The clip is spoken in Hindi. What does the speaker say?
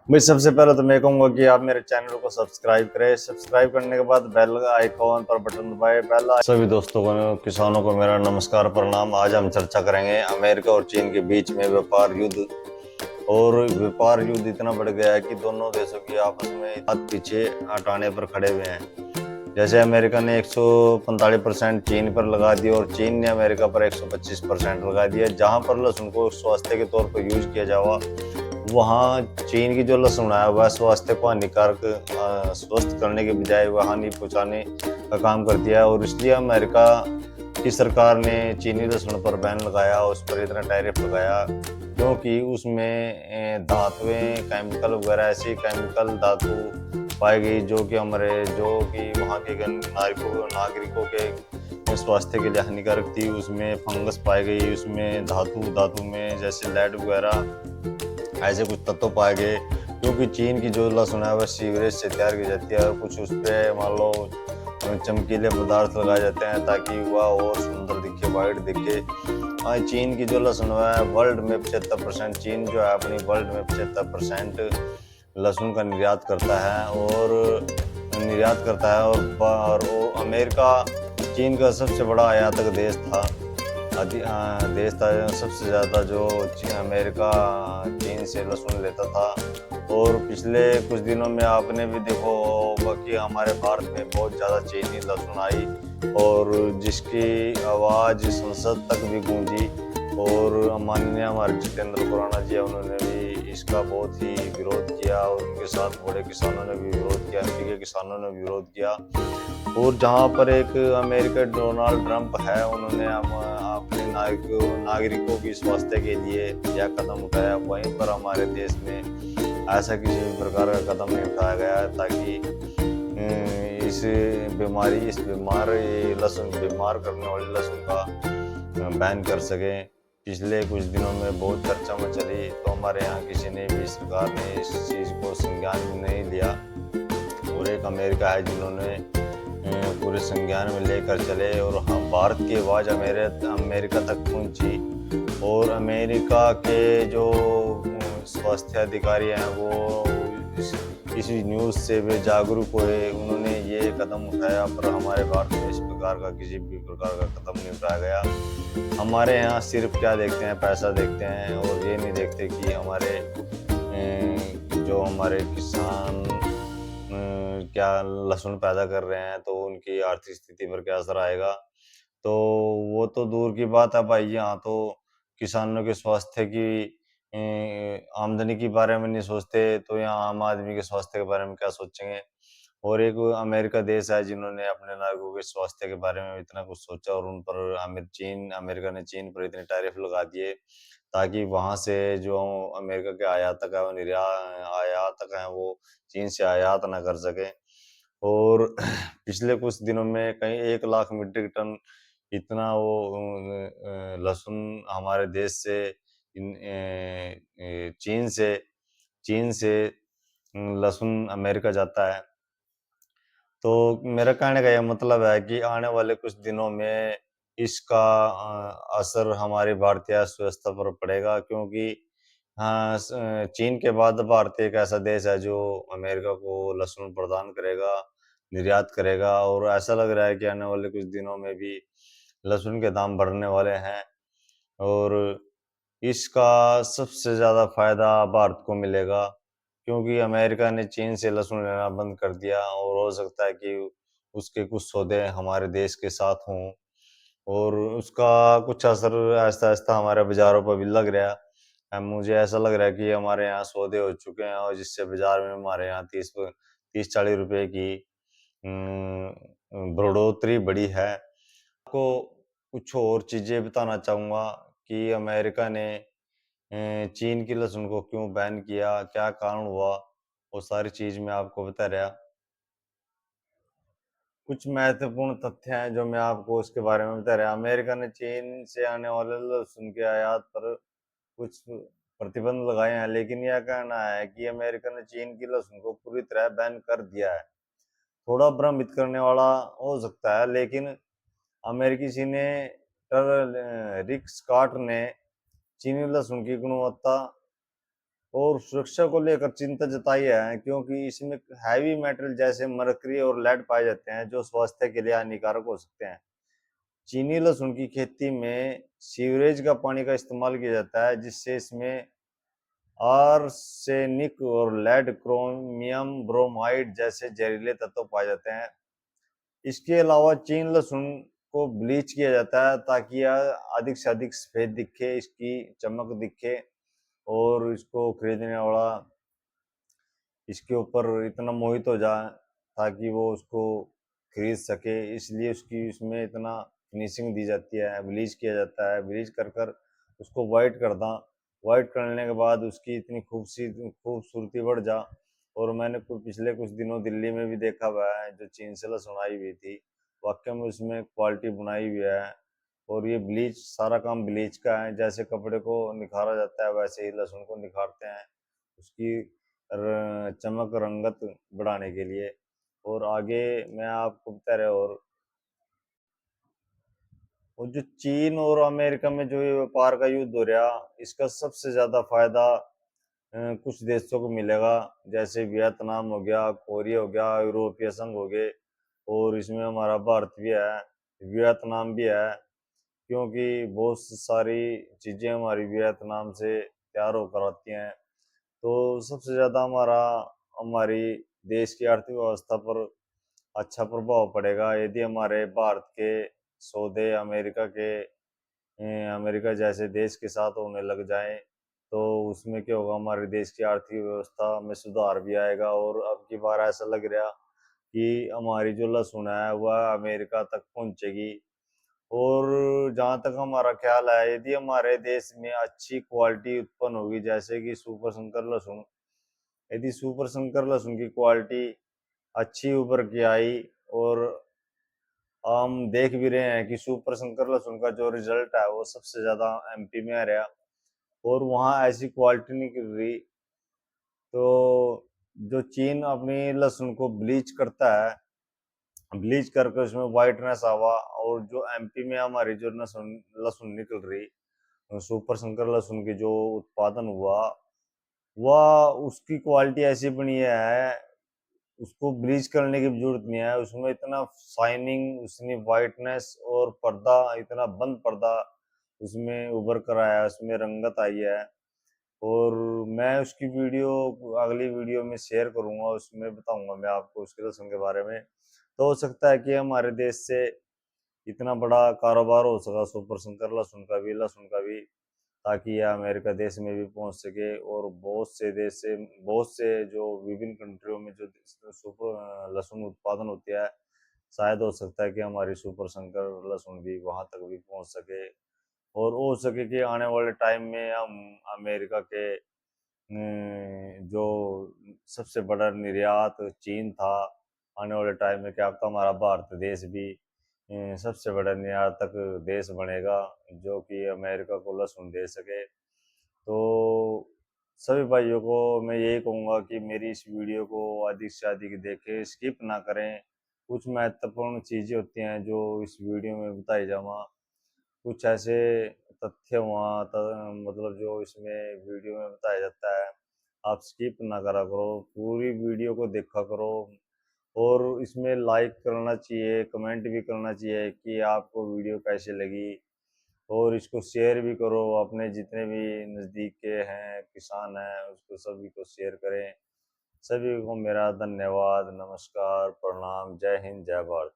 भाई सबसे पहले तो मैं कहूंगा कि आप मेरे चैनल को सब्सक्राइब करें। सब्सक्राइब करने के बाद बेल आइकॉन पर बटन दबाए। सभी दोस्तों को, किसानों को मेरा नमस्कार प्रणाम। आज हम चर्चा करेंगे अमेरिका और चीन के बीच में व्यापार युद्ध। और व्यापार युद्ध इतना बढ़ गया है कि दोनों देशों की आपस में हाथ पीछे हटाने पर खड़े हुए हैं। जैसे अमेरिका ने 145% चीन पर लगा दिया और चीन ने अमेरिका पर 125% लगा दिया। जहां पर लहसुन को स्वास्थ्य के तौर पर यूज किया जावा, वहाँ चीन की जो लहसुन है वह स्वास्थ्य को हानिकारक स्वस्थ करने के बजाय वह हानि पहुँचाने का काम करती है। और इसलिए अमेरिका की सरकार ने चीनी लहसुन पर बैन लगाया, उस पर इतना टैरिफ लगाया क्योंकि उसमें धातुएं, केमिकल वगैरह ऐसी केमिकल धातु पाई गई जो कि वहाँ के नागरिकों के स्वास्थ्य के लिए हानिकारक थी। उसमें फंगस पाई गई, उसमें धातु में जैसे लेड वगैरह ऐसे कुछ तत्व पाए गए। क्योंकि चीन की जो लहसुन है वह सीवरेज से तैयार की जाती है और कुछ उस पर मान लो चमकीले पदार्थ लगाए जाते हैं ताकि वह और सुंदर दिखे, वाइट दिखे। हाँ, चीन की जो लहसुन है वर्ल्ड में 75%, चीन जो है अपनी वर्ल्ड में 75% लहसुन का निर्यात करता है और वो अमेरिका चीन का सबसे बड़ा आयातक देश था। सबसे ज़्यादा जो अमेरिका चीन से लहसुन लेता था। और पिछले कुछ दिनों में आपने भी देखो होगा कि हमारे भारत में बहुत ज़्यादा चीनी लहसुन आई और जिसकी आवाज़ संसद तक भी गूंजी। और माननीय हमारे जितेंद्र खुराना जी, उन्होंने भी इसका बहुत ही विरोध किया और उनके साथ बड़े किसानों ने भी विरोध किया, एमपी के किसानों ने भी विरोध किया। और जहाँ पर एक अमेरिका डोनाल्ड ट्रंप है, उन्होंने अपने नागरिकों की स्वास्थ्य के लिए यह कदम उठाया, वहीं पर हमारे देश में ऐसा किसी भी प्रकार का कदम नहीं उठाया गया ताकि इस बीमार करने वाली लहसुन का बैन कर सकें। पिछले कुछ दिनों में बहुत चर्चा में चली, तो हमारे यहाँ किसी ने भी, सरकार ने इस चीज़ को संज्ञान में नहीं लिया। और एक अमेरिका है जिन्होंने पूरे संज्ञान में लेकर चले और हम भारत की आवाज़ अमेरिका तक पहुंची। और अमेरिका के जो स्वास्थ्य अधिकारी हैं वो इस न्यूज़ से वे जागरूक हुए, उन्होंने ये कदम उठाया। पर हमारे भारत में इस प्रकार का किसी भी प्रकार का कदम नहीं उठाया गया। हमारे यहाँ सिर्फ क्या देखते हैं, पैसा देखते हैं और ये नहीं देखते कि हमारे किसान क्या लहसुन पैदा कर रहे हैं तो उनकी आर्थिक स्थिति पर क्या असर आएगा। तो वो तो दूर की बात है भाई, यहाँ तो किसानों के स्वास्थ्य की आमदनी के बारे में नहीं सोचते, तो यहाँ आम आदमी के स्वास्थ्य के बारे में क्या सोचेंगे। और एक अमेरिका देश है जिन्होंने अपने नागरिकों के स्वास्थ्य के बारे में इतना कुछ सोचा और उन पर अमेरिका ने चीन पर इतने टैरिफ लगा दिए ताकि वहां से जो अमेरिका के आयातक है वो चीन से आयात ना कर सके। और पिछले कुछ दिनों में कहीं 1 लाख मीट्रिक टन इतना लहसुन हमारे देश से चीन से लहसुन अमेरिका जाता है। तो मेरा कहने का यह मतलब है कि आने वाले कुछ दिनों में इसका असर हमारी भारतीय अर्थव्यवस्था पर पड़ेगा, क्योंकि चीन के बाद भारत एक ऐसा देश है जो अमेरिका को लहसुन प्रदान करेगा, निर्यात करेगा। और ऐसा लग रहा है कि आने वाले कुछ दिनों में भी लहसुन के दाम बढ़ने वाले हैं और इसका सबसे ज़्यादा फायदा भारत को मिलेगा, क्योंकि अमेरिका ने चीन से लहसुन लेना बंद कर दिया और हो सकता है कि उसके कुछ सौदे हमारे देश के साथ हों और उसका कुछ असर आहिस्ता-आहिस्ता हमारे बाज़ारों पर भी लग रहा है। मुझे ऐसा लग रहा है कि हमारे यहाँ सौदे हो चुके हैं और जिससे बाज़ार में हमारे यहाँ 30-40 रुपए की बढ़ोतरी बढ़ी है। आपको कुछ और चीज़ें बताना चाहूँगा कि अमेरिका ने चीन की लहसुन को क्यों बैन किया, क्या कारण हुआ, वो सारी चीज़ मैं आपको बता रहा। कुछ महत्वपूर्ण तथ्य हैं जो मैं आपको उसके बारे में बता रहा। अमेरिका ने चीन से आने वाले लहसुन के आयात पर कुछ प्रतिबंध लगाए हैं, लेकिन यह कहना है कि अमेरिका ने चीन की लहसुन को पूरी तरह बैन कर दिया है। थोड़ा भ्रमित करने वाला हो सकता है, लेकिन अमेरिकी सीनेटर रिक स्कॉट ने चीनी लहसुन की गुणवत्ता और सुरक्षा को लेकर चिंता जताई है, क्योंकि इसमें हैवी मेटल जैसे मरकरी और लेड पाए जाते हैं जो स्वास्थ्य के लिए हानिकारक हो सकते हैं। चीनी लहसुन की खेती में सीवरेज का पानी का इस्तेमाल किया जाता है, जिससे इसमें आर्सेनिक और लेड, क्रोमियम ब्रोमाइड जैसे जहरीले तत्व पाए जाते हैं। इसके अलावा चीन लहसुन को ब्लीच किया जाता है ताकि यह अधिक से अधिक सफेद दिखे, इसकी चमक दिखे और इसको खरीदने वाला इसके ऊपर इतना मोहित हो जाए ताकि वो उसको खरीद सके। इसलिए उसकी उसमें इतना फिनिशिंग दी जाती है, ब्लीच किया जाता है। ब्लीच कर कर उसको वाइट कर दा, वाइट करने के बाद उसकी इतनी खूबसूरती बढ़ जा। और मैंने पिछले कुछ दिनों दिल्ली में भी देखा हुआ है, जो चीन से लहसुन आई हुई थी, वाकई में उसमें क्वालिटी बनाई हुई है। और ये ब्लीच, सारा काम ब्लीच का है। जैसे कपड़े को निखारा जाता है वैसे ही लहसुन को निखारते हैं, उसकी चमक रंगत बढ़ाने के लिए। और आगे मैं आपको बता रहा, और जो चीन और अमेरिका में जो ये व्यापार का युद्ध हो रहा, इसका सबसे ज्यादा फायदा कुछ देशों को मिलेगा, जैसे वियतनाम हो गया, कोरिया हो गया, यूरोपीय संघ हो गए। और इसमें हमारा भारत भी है, वियतनाम भी है, क्योंकि बहुत सारी चीजें हमारी वियतनाम से तैयार होकर आती हैं। तो सबसे ज्यादा हमारी देश की अर्थव्यवस्था पर अच्छा प्रभाव पड़ेगा यदि हमारे भारत के सौदे अमेरिका जैसे देश के साथ होने लग जाएं। तो उसमें क्या होगा, हमारे देश की आर्थिक व्यवस्था में सुधार भी आएगा। और अब की बार ऐसा लग रहा कि हमारी जो लहसुन है वह अमेरिका तक पहुंचेगी। और जहाँ तक हमारा ख्याल है, यदि हमारे देश में अच्छी क्वालिटी उत्पन्न होगी, जैसे कि सुपर संकर लहसुन, यदि सुपर संकर लहसुन की क्वालिटी अच्छी उभर के आई, और हम देख भी रहे हैं कि सुपर संकर लहसुन का जो रिजल्ट है वो सबसे ज्यादा एमपी में आ रहा, और वहाँ ऐसी क्वालिटी निकल रही। तो जो चीन अपनी लहसुन को ब्लीच करता है, ब्लीच करके उसमें वाइटनेस आवा, और जो एमपी में हमारी जो लहसुन लहसुन निकल रही, सुपर संकर लहसुन की जो उत्पादन हुआ, वह उसकी क्वालिटी ऐसी बनी है, उसको ब्लीच करने की भी जरूरत नहीं है। उसमें इतना शाइनिंग, उसमें वाइटनेस और पर्दा, इतना बंद पर्दा उसमें उभर कर आया है, उसमें रंगत आई है। और मैं उसकी वीडियो अगली वीडियो में शेयर करूंगा, उसमें बताऊंगा मैं आपको उसके लहसुन के बारे में। तो हो सकता है कि हमारे देश से इतना बड़ा कारोबार हो सका सुपर संकर लहसुन का भी, ताकि यह अमेरिका देश में भी पहुंच सके। और बहुत से जो विभिन्न कंट्रियों में जो सुपर लहसुन उत्पादन होती है, शायद हो सकता है कि हमारी सुपर संकर लहसुन भी वहां तक भी पहुंच सके। और हो सके कि आने वाले टाइम में हम अमेरिका के जो सबसे बड़ा निर्यात चीन था, आने वाले टाइम में क्या पता हमारा भारत देश भी सबसे बड़ा निर्यातक देश बनेगा, जो कि अमेरिका को लहसुन दे सके। तो सभी भाइयों को मैं यही कहूँगा कि मेरी इस वीडियो को अधिक से अधिक देखें, स्किप ना करें। कुछ महत्वपूर्ण चीज़ें होती हैं जो इस वीडियो में बताई जावा, कुछ ऐसे तथ्य वहाँ मतलब जो इसमें वीडियो में बताया जाता है, आप स्किप ना करा करो, पूरी वीडियो को देखा करो। और इसमें लाइक करना चाहिए, कमेंट भी करना चाहिए कि आपको वीडियो कैसे लगी। और इसको शेयर भी करो, अपने जितने भी नज़दीक के हैं किसान हैं उसको सभी को शेयर करें। सभी को मेरा धन्यवाद, नमस्कार, प्रणाम, जय हिंद, जय भारत।